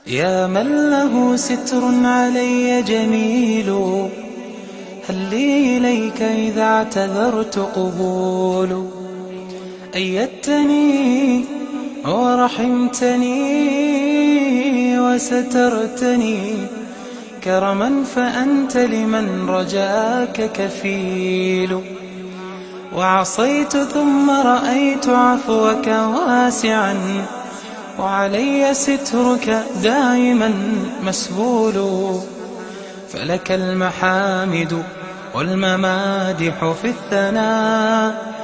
يا من له ستر علي جميل، هل لي إليك إذا اعتذرت قبول؟ أيدتني ورحمتني وسترتني كرما، فأنت لمن رجاك كفيل. وعصيت ثم رأيت عفوك واسعا، وعلي سترك دائما مسبول. فلك المحامد والممادح في الثناء،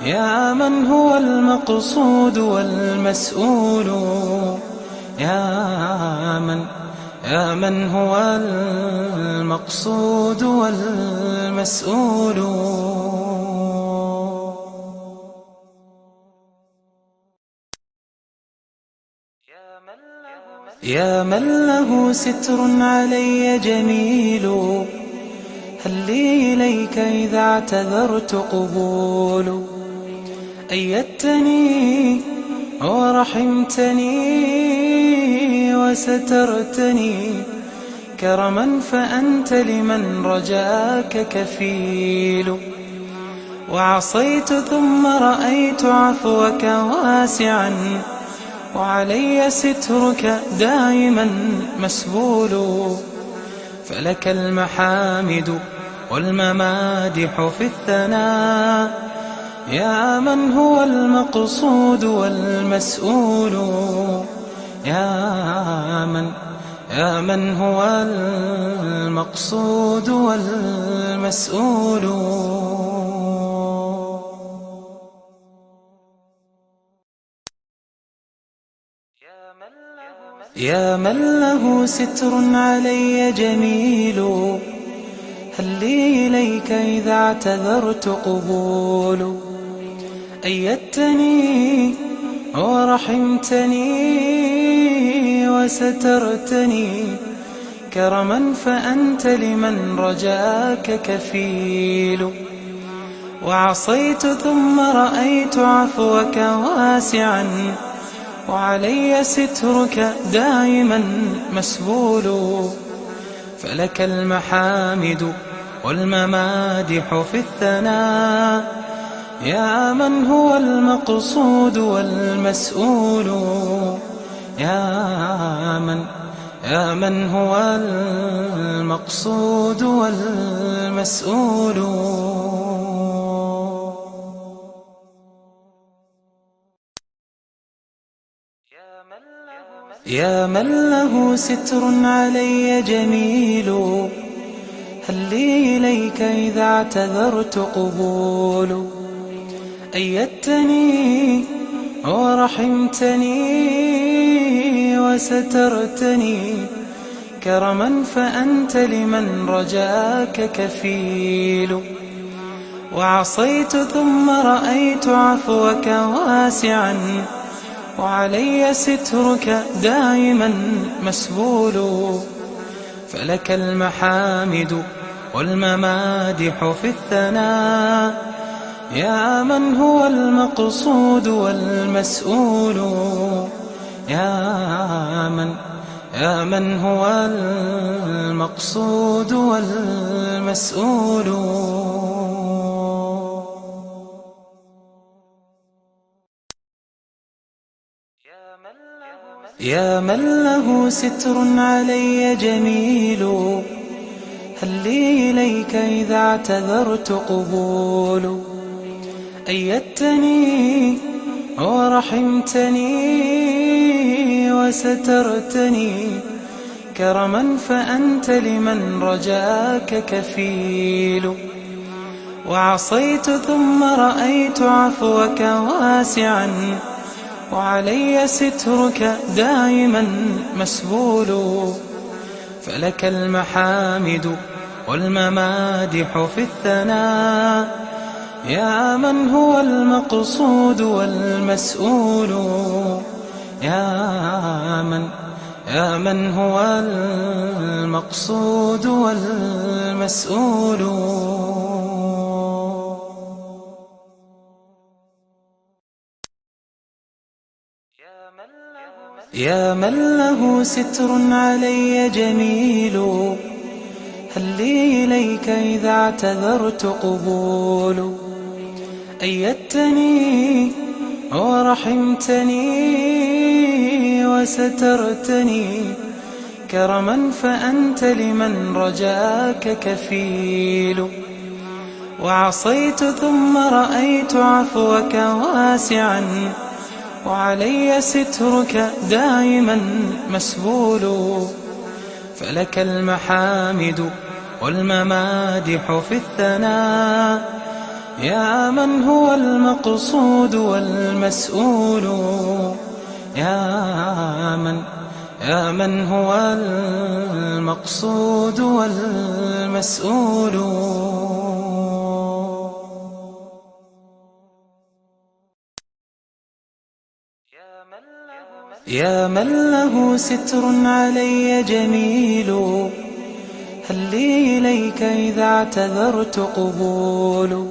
يا من هو المقصود والمسؤول. يا من هو المقصود والمسؤول. يا من له ستر علي جميل، هل لي إليك إذا اعتذرت قبول؟ أيدتني ورحمتني وسترتني كرما، فأنت لمن رجاك كفيل. وعصيت ثم رأيت عفوك واسعا، وعلي سترك دائما مسبول. فلك المحامد والممادح في الثناء، يا من هو المقصود والمسؤول. يا من هو المقصود والمسؤول. يا من له ستر علي جميل، هل لي إليك إذا اعتذرت قبول؟ أيدتني ورحمتني وسترتني كرما، فأنت لمن رجاك كفيل. وعصيت ثم رأيت عفوك واسعا، وعلي سترك دائما مسبول. فلك المحامد والممادح في الثناء، يا من هو المقصود والمسؤول. يا من هو المقصود والمسؤول. يا من له ستر علي جميل، هل لي إليك إذا اعتذرت قبول؟ أيدتني ورحمتني وسترتني كرما، فأنت لمن رجاك كفيل. وعصيت ثم رأيت عفوك واسعا، وعلي سترك دائما مسبول. فلك المحامد والممادح في الثناء، يا من هو المقصود والمسؤول. يا من هو المقصود والمسؤول. يا من له ستر علي جميل، هل لي إليك إذا اعتذرت قبول؟ أيدتني ورحمتني وسترتني كرما، فأنت لمن رجاك كفيل. وعصيت ثم رأيت عفوك واسعا، وعلي سترك دائما مسبول. فلك المحامد والممادح في الثناء، يا من هو المقصود والمسؤول. يا من هو المقصود والمسؤول. يا من له ستر علي جميل، هل لي إليك إذا اعتذرت قبول؟ أيدتني ورحمتني وسترتني كرما، فأنت لمن رجاك كفيل. وعصيت ثم رأيت عفوك واسعا، وعلي سترك دائما مسبول. فلك المحامد والممادح في الثناء، يا من هو المقصود والمسؤول. يا من هو المقصود والمسؤول. يا من له ستر علي جميل، هل لي إليك إذا اعتذرت قبول؟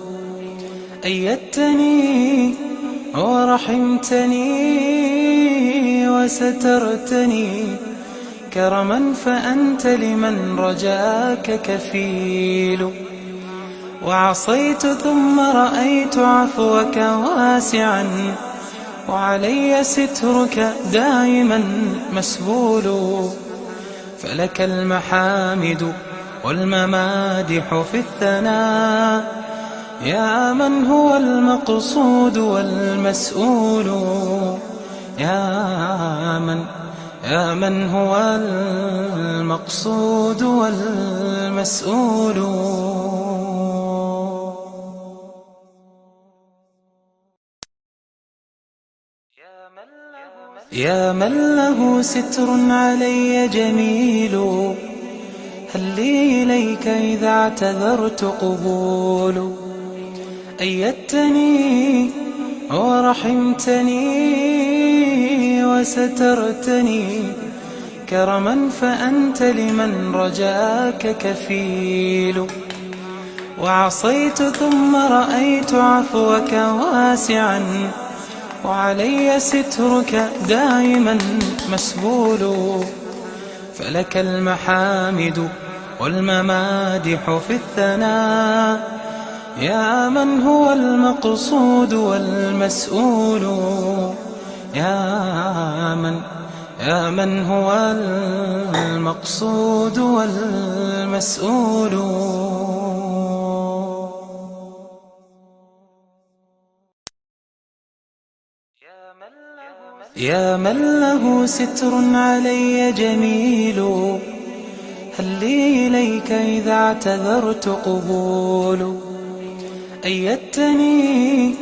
أيدتني ورحمتني وسترتني كرما، فأنت لمن رجاك كفيل. وعصيت ثم رأيت عفوك واسعا، وعلي سترك دائما مسبول. فلك المحامد والممادح في الثناء، يا من هو المقصود والمسؤول. يا من هو المقصود والمسؤول. يا من له ستر علي جميل، هل لي إليك إذا اعتذرت قبول؟ أيدتني ورحمتني وسترتني كرما، فأنت لمن رجاك كفيل. وعصيت ثم رأيت عفوك واسعا، وعلي سترك دائما مسبول. فلك المحامد والممادح في الثناء، يا من هو المقصود والمسؤول. يا من هو المقصود والمسؤول. يا من له ستر علي جميل، هل لي إليك إذا اعتذرت قبول؟ أيدتني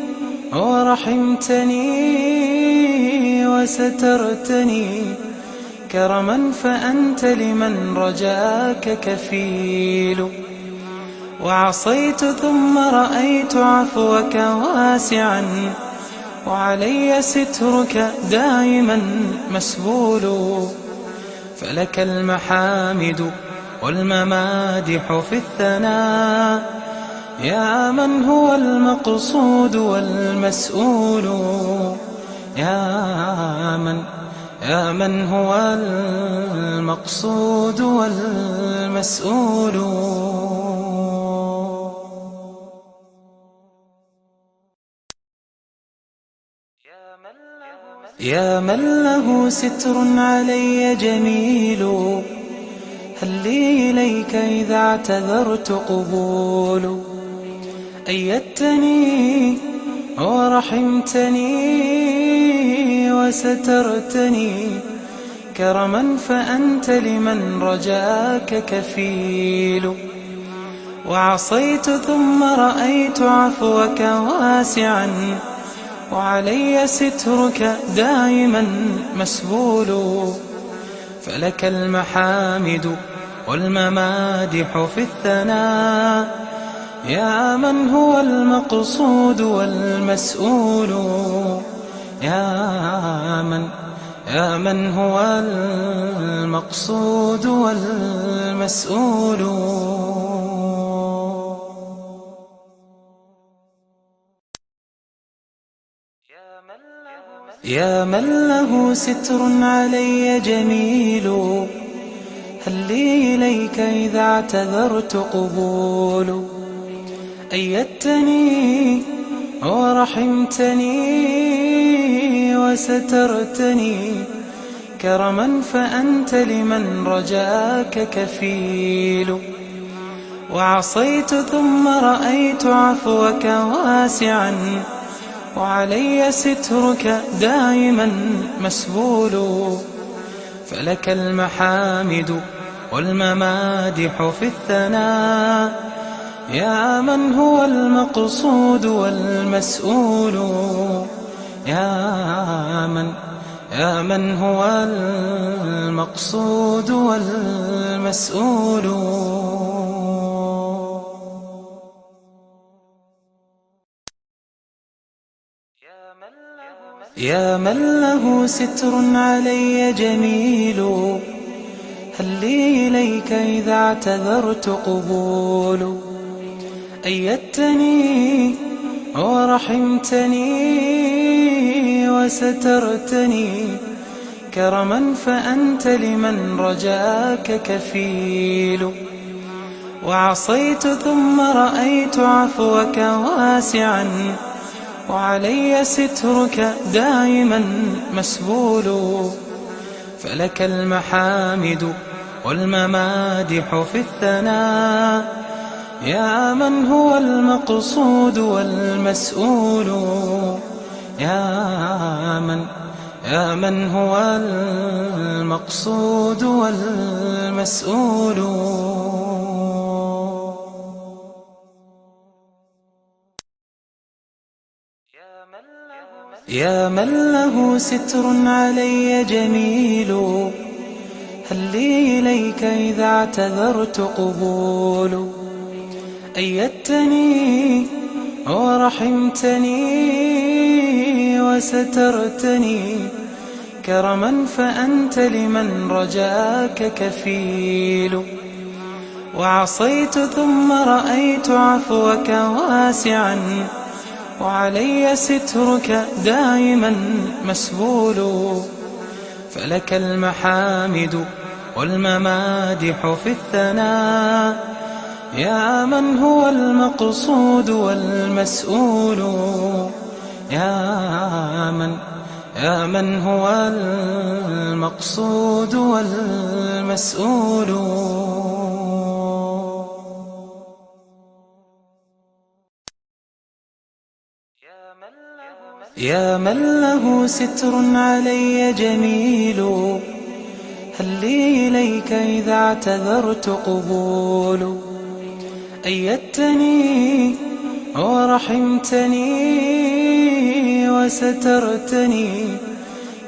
ورحمتني وسترتني كرما، فأنت لمن رجاك كفيل. وعصيت ثم رأيت عفوك واسعا، وعلي سترك دائما مسبول. فلك المحامد والممادح في الثناء، يا من هو المقصود والمسؤول. يا من هو المقصود والمسؤول. يا من له ستر علي جميل، هل لي إليك إذا اعتذرت قبول؟ أيدتني ورحمتني وسترتني كرما، فأنت لمن رجاك كفيل. وعصيت ثم رأيت عفوك واسعا، وعلي سترك دائما مسبول. فلك المحامد والممادح في الثناء، يا من هو المقصود والمسؤول. يا من هو المقصود والمسؤول. يا من له ستر علي جميل، هل لي إليك إذا اعتذرت قبول؟ أيدتني ورحمتني وسترتني كرما، فأنت لمن رجاك كفيل. وعصيت ثم رأيت عفوك واسعا، وعلي سترك دائما مسبول. فلك المحامد والممادح في الثناء، يا من هو المقصود والمسؤول. يا من هو المقصود والمسؤول. يا من له ستر علي جميل، هل لي إليك إذا اعتذرت قبول؟ أيدتني ورحمتني وسترتني كرما، فأنت لمن رجاك كفيل. وعصيت ثم رأيت عفوك واسعا، وعلي سترك دائما مسبول. فلك المحامد والممادح في الثناء، يا من هو المقصود والمسؤول. يا من هو المقصود والمسؤول. يا من له ستر علي جميل، هل لي إليك إذا اعتذرت قبول؟ أيدتني ورحمتني وسترتني كرما، فأنت لمن رجاك كفيل. وعصيت ثم رأيت عفوك واسعا، وعلي سترك دائما مسبول. فلك المحامد والممادح في الثناء، يا من هو المقصود والمسؤول. يا من هو المقصود والمسؤول. يا من له ستر علي جميل، هل لي إليك إذا اعتذرت قبول؟ أيدتني ورحمتني وسترتني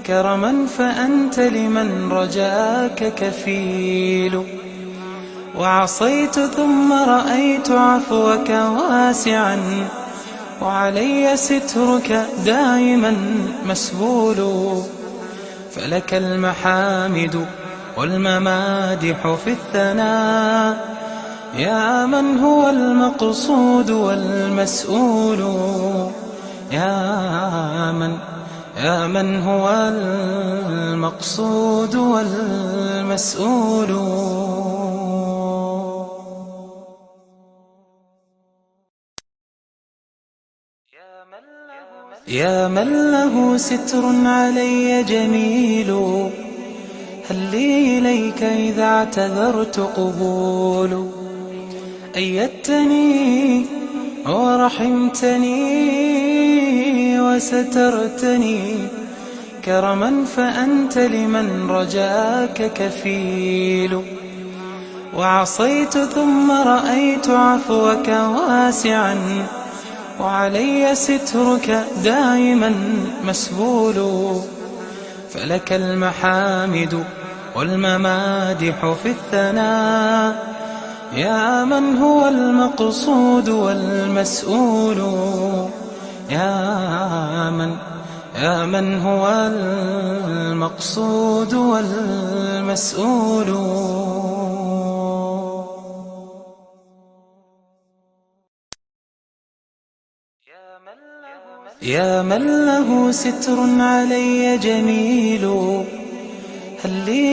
كرما، فأنت لمن رجاك كفيل. وعصيت ثم رأيت عفوك واسعا، وعلي سترك دائما مسبول. فلك المحامد والممادح في الثناء، يا من هو المقصود والمسؤول. يا من هو المقصود والمسؤول. يا من له ستر علي جميل، هل لي إليك إذا اعتذرت قبول؟ أيدتني ورحمتني وسترتني كرما، فأنت لمن رجاك كفيل. وعصيت ثم رأيت عفوك واسعا، وعلي سترك دائما مسبول. فلك المحامد والممادح في الثناء، يا من هو المقصود والمسؤول. يا من هو المقصود والمسؤول. يا من له ستر علي جميل، هل لي